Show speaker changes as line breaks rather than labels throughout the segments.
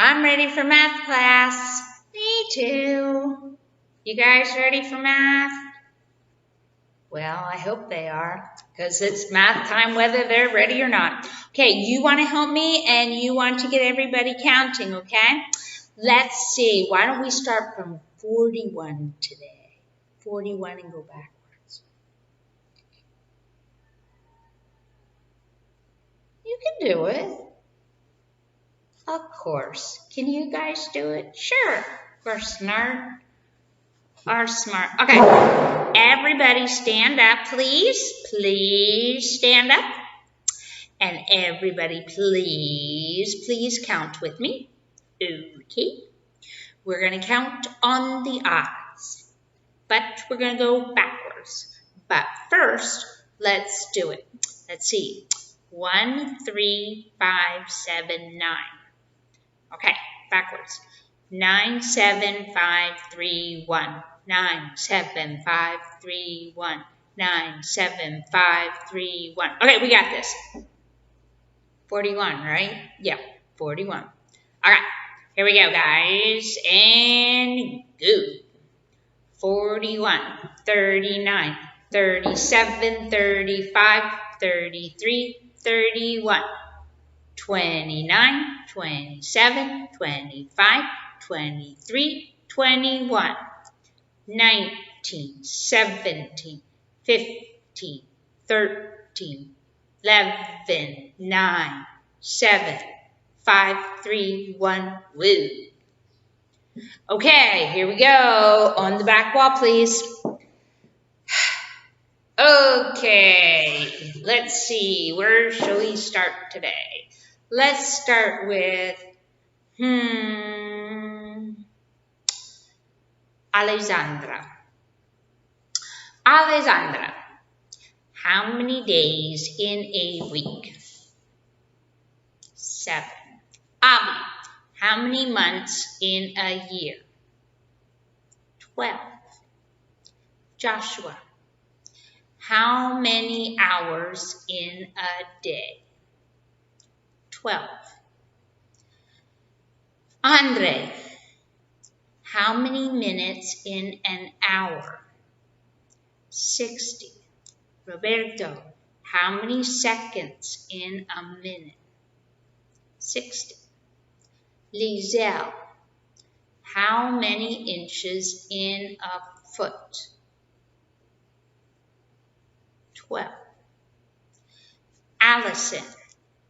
I'm ready for math class. Me too. You guys ready for math? Well, I hope they are, because it's math time whether they're ready or not. Okay, you want to help me and you want to get everybody counting, okay? Let's see. Why don't we start from 41 today? 41 and go backwards. You can do it. Of course. Can you guys do it? Sure. We're smart. Okay. Everybody stand up, please. Please stand up. And everybody, please count with me. Okay. We're going to count on the eyes. But we're going to go backwards. But first, let's do it. Let's see. 1, 3, 5, 7, 9. Okay, backwards. 9, 7, 5, 3, 1. 9, 7, 5, 3, 1. 9, 7, 5, 3, 1. Okay, we got this. 41, right? Yeah, 41. All right, here we go, guys. And go. 41, 39, 37, 35, 33, 31. 29, 27, 25, 23, 21, 19, 17, 15, 13, 11, 9, 7, 5, 3, 1, woo. Okay, here we go. On the back wall, please. Okay, let's see. Where shall we start today? Let's start with, Alexandra. Alexandra, how many days in a week? 7. Avi, how many months in a year? 12. Joshua, how many hours in a day? 12. Andre, how many minutes in an hour? 60. Roberto, how many seconds in a minute? 60. Lizelle, how many inches in a foot? 12. Allison,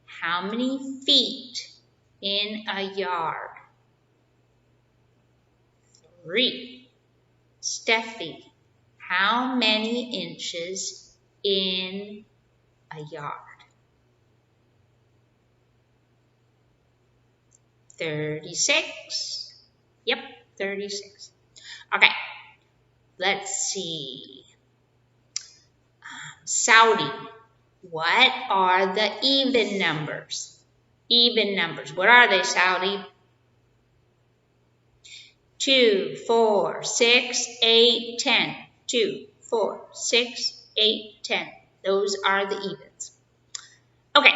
how many feet in a yard? 3. Steffi, how many inches in a yard? 36. Yep, 36. Okay, let's see. Saudi, what are the even numbers? Even numbers. What are they, Saudi? 2, 4, 6, 8, 10. 2, 4, 6, 8, 10. Those are the evens. Okay,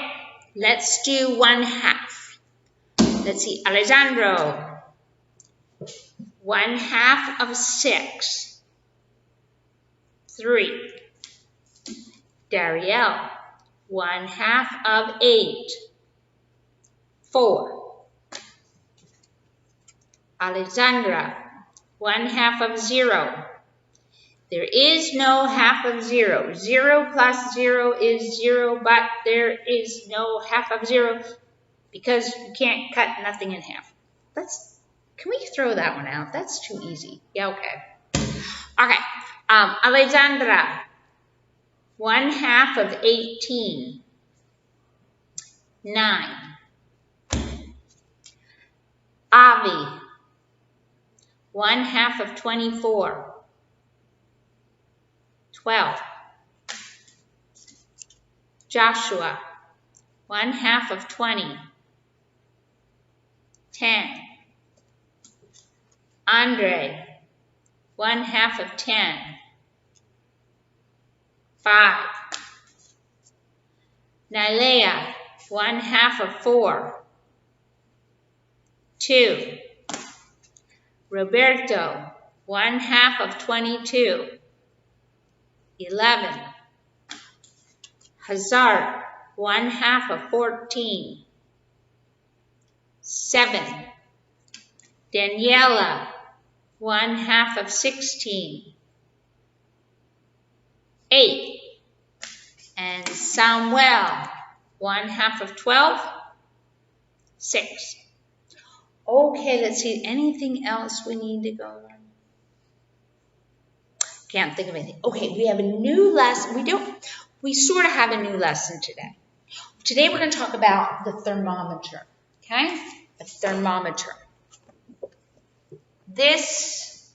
let's do 1/2. Let's see, Alessandro. 1/2 of 6. 3. Darielle. 1/2 of 8. 4. Alexandra, 1/2 of 0. There is no half of 0. 0 plus 0 is 0, but there is no half of 0 because you can't cut nothing in half. Can we throw that one out? That's too easy. Yeah, okay. Okay, Alexandra, 1/2 of 18. 9. Avi, 1/2 of 24. 12. Joshua, 1/2 of 20. 10. Andre, 1/2 of 10. 5. Nylea, 1/2 of 4. 2. Roberto, 1/2 of 22. 11. Hazard, 1/2 of 14. 7. Daniela, 1/2 of 16. 8. And Samuel, 1/2 of 12. 6. Okay, let's see. Anything else we need to go on? Can't think of anything. Okay, we have a new lesson. We sort of have a new lesson today. Today we're going to talk about the thermometer. Okay? A thermometer. This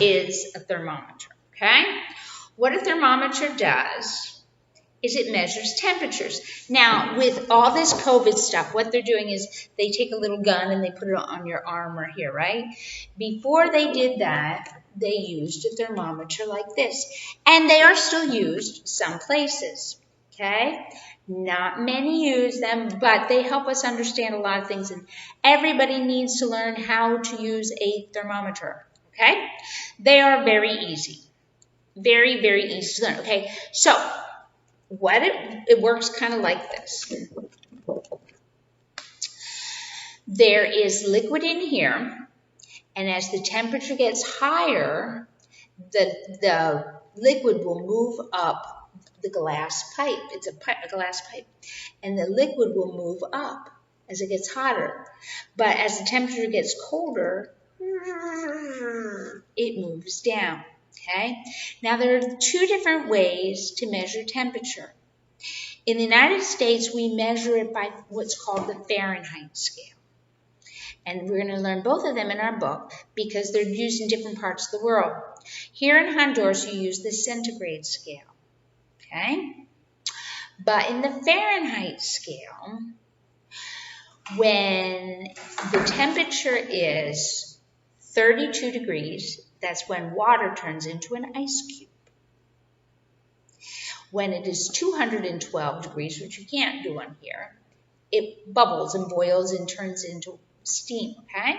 is a thermometer. Okay? What a thermometer does is it measures temperatures. Now, with all this COVID stuff, what they're doing is they take a little gun and they put it on your arm or here, right? Before they did that, they used a thermometer like this. And they are still used some places, okay? Not many use them, but they help us understand a lot of things. And everybody needs to learn how to use a thermometer, okay? They are very easy. Very, very easy to learn, okay? So, it works kind of like this. There is liquid in here, and as the temperature gets higher, the liquid will move up the glass pipe. It's a glass pipe, and the liquid will move up as it gets hotter. But as the temperature gets colder, it moves down. Okay? Now, there are 2 different ways to measure temperature. In the United States, we measure it by what's called the Fahrenheit scale. And we're going to learn both of them in our book because they're used in different parts of the world. Here in Honduras, you use the Centigrade scale. Okay? But in the Fahrenheit scale, when the temperature is 32 degrees, that's when water turns into an ice cube. When it is 212 degrees, which you can't do on here, it bubbles and boils and turns into steam, okay?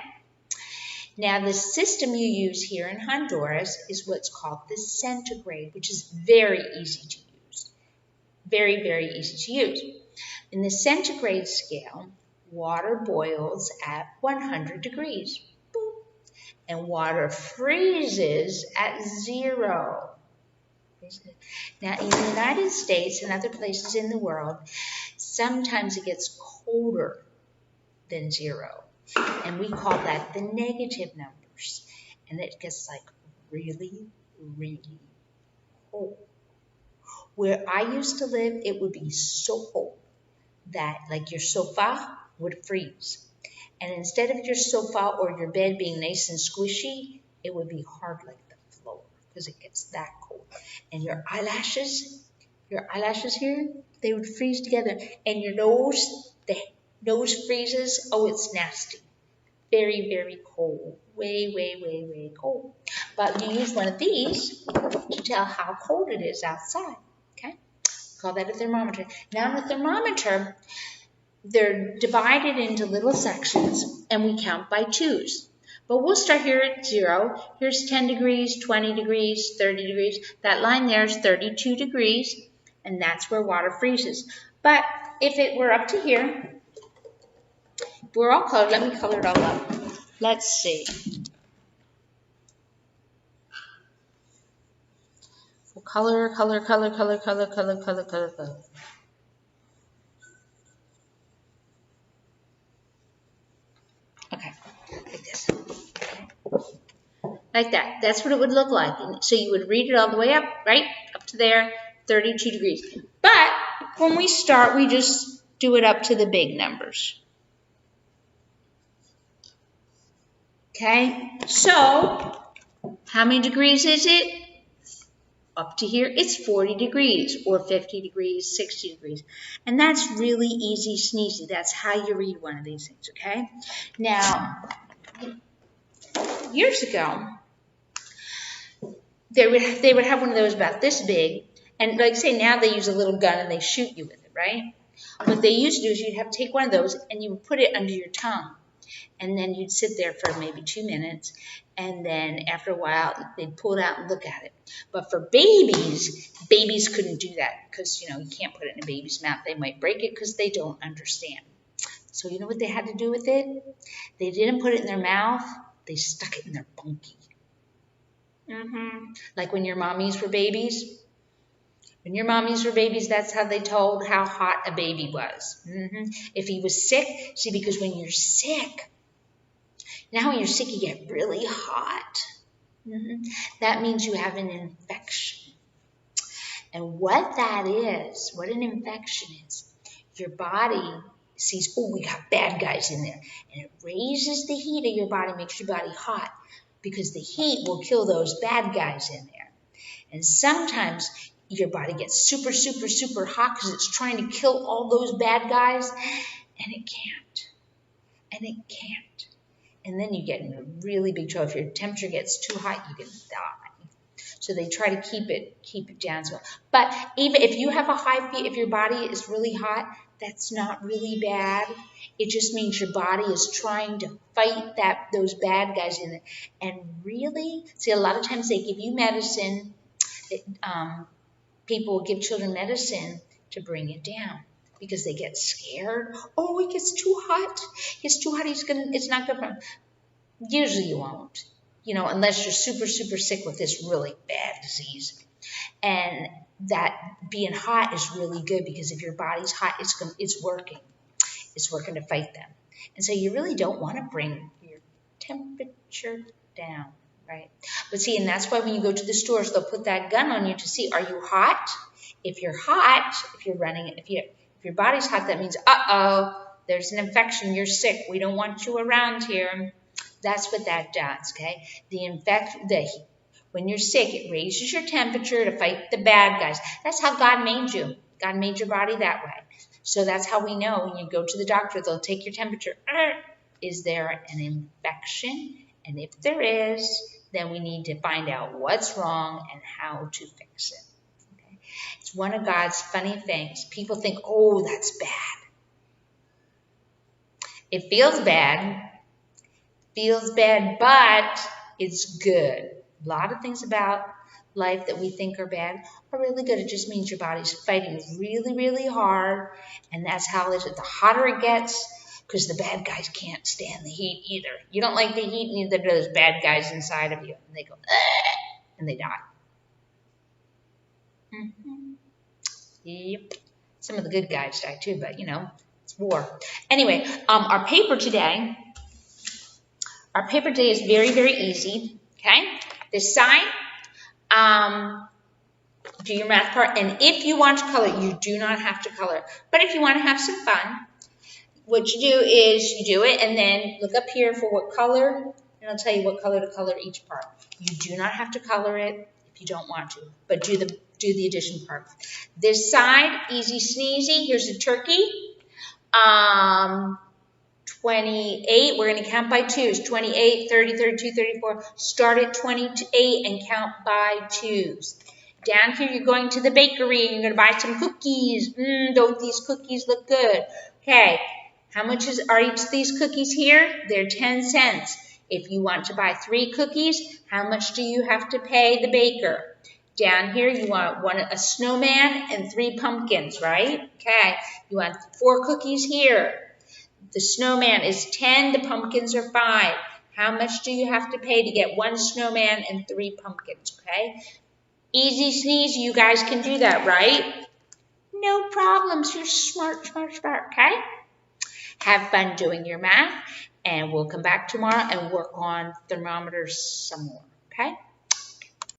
Now, the system you use here in Honduras is what's called the centigrade, which is very easy to use. Very, very easy to use. In the centigrade scale, water boils at 100 degrees. And water freezes at 0. Now, in the United States and other places in the world, sometimes it gets colder than 0. And we call that the negative numbers. And it gets like really, really cold. Where I used to live, it would be so cold that like your sofa would freeze. And instead of your sofa or your bed being nice and squishy, it would be hard like the floor because it gets that cold. And your eyelashes here, they would freeze together. And your nose, the nose freezes. Oh, it's nasty. Very, very cold. Way, way, way, way cold. But you use one of these to tell how cold it is outside. Okay? Call that a thermometer. Now, in a thermometer, they're divided into little sections, and we count by 2s. But we'll start here at 0. Here's 10 degrees, 20 degrees, 30 degrees. That line there is 32 degrees, and that's where water freezes. But if it were up to here, we're all colored. Let me color it all up. Let's see. We'll color. Okay, like this. Okay. Like that. That's what it would look like. And so you would read it all the way up, right? Up to there, 32 degrees. But when we start, we just do it up to the big numbers. Okay, so how many degrees is it? Up to here, it's 40 degrees or 50 degrees, 60 degrees. And that's really easy sneezy. That's how you read one of these things, okay? Now, years ago, they would have one of those about this big. And like say now they use a little gun and they shoot you with it, right? What they used to do is you'd have to take one of those and you would put it under your tongue. And then you'd sit there for maybe 2 minutes, and then after a while, they'd pull it out and look at it. But for babies couldn't do that because, you know, you can't put it in a baby's mouth. They might break it because they don't understand. So you know what they had to do with it? They didn't put it in their mouth. They stuck it in their bunkie. Like when your mommies were babies. When your mommies were babies, that's how they told how hot a baby was. If he was sick, see, because when you're sick, now when you're sick, you get really hot. That means you have an infection. And what that is, what an infection is, your body sees, oh, we got bad guys in there. And it raises the heat of your body, makes your body hot, because the heat will kill those bad guys in there. And sometimes your body gets super, super, super hot because it's trying to kill all those bad guys, and it can't. And it can't. And then you get in a really big trouble. If your temperature gets too hot, you can die. So they try to keep it down. But even if you have a high fever, if your body is really hot, that's not really bad. It just means your body is trying to fight those bad guys in it. And really, see, a lot of times they give you medicine. People will give children medicine to bring it down because they get scared. Oh, it gets too hot. It's too hot. It's not good for him. Usually you won't, you know, unless you're super, super sick with this really bad disease. And that being hot is really good because if your body's hot, it's working. It's working to fight them. And so you really don't want to bring your temperature down, right? But see, and that's why when you go to the stores, they'll put that gun on you to see, are you hot? If you're hot, if your body's hot, that means, there's an infection, you're sick, we don't want you around here. That's what that does, okay? When you're sick, it raises your temperature to fight the bad guys. That's how God made you. God made your body that way. So that's how we know when you go to the doctor, they'll take your temperature. Is there an infection? And if there is, then we need to find out what's wrong and how to fix it. Okay? It's one of God's funny things. People think, oh, that's bad. It feels bad. But it's good. A lot of things about life that we think are bad are really good. It just means your body's fighting really, really hard, and that's how it is. The hotter it gets, because the bad guys can't stand the heat either. You don't like the heat, neither do those bad guys inside of you. And they go, and they die. Yep. Some of the good guys die too, but, you know, it's war. Anyway, our paper today is very, very easy, okay? This side, do your math part, and if you want to color, you do not have to color. But if you want to have some fun, what you do is you do it, and then look up here for what color, and I'll tell you what color to color each part. You do not have to color it if you don't want to, but do the addition part. This side, easy sneezy, here's a turkey. 28, we're going to count by twos. 28, 30, 32, 34. Start at 28 and count by twos. Down here, you're going to the bakery and you're going to buy some cookies. Don't these cookies look good? Okay, how much are each of these cookies here? They're 10 cents. If you want to buy 3 cookies, how much do you have to pay the baker? Down here, you want a snowman and 3 pumpkins, right? Okay, you want 4 cookies here. The snowman is 10, the pumpkins are 5. How much do you have to pay to get 1 snowman and 3 pumpkins, okay? Easy sneeze, you guys can do that, right? No problems, you're smart, okay? Have fun doing your math, and we'll come back tomorrow and work on thermometers some more, okay?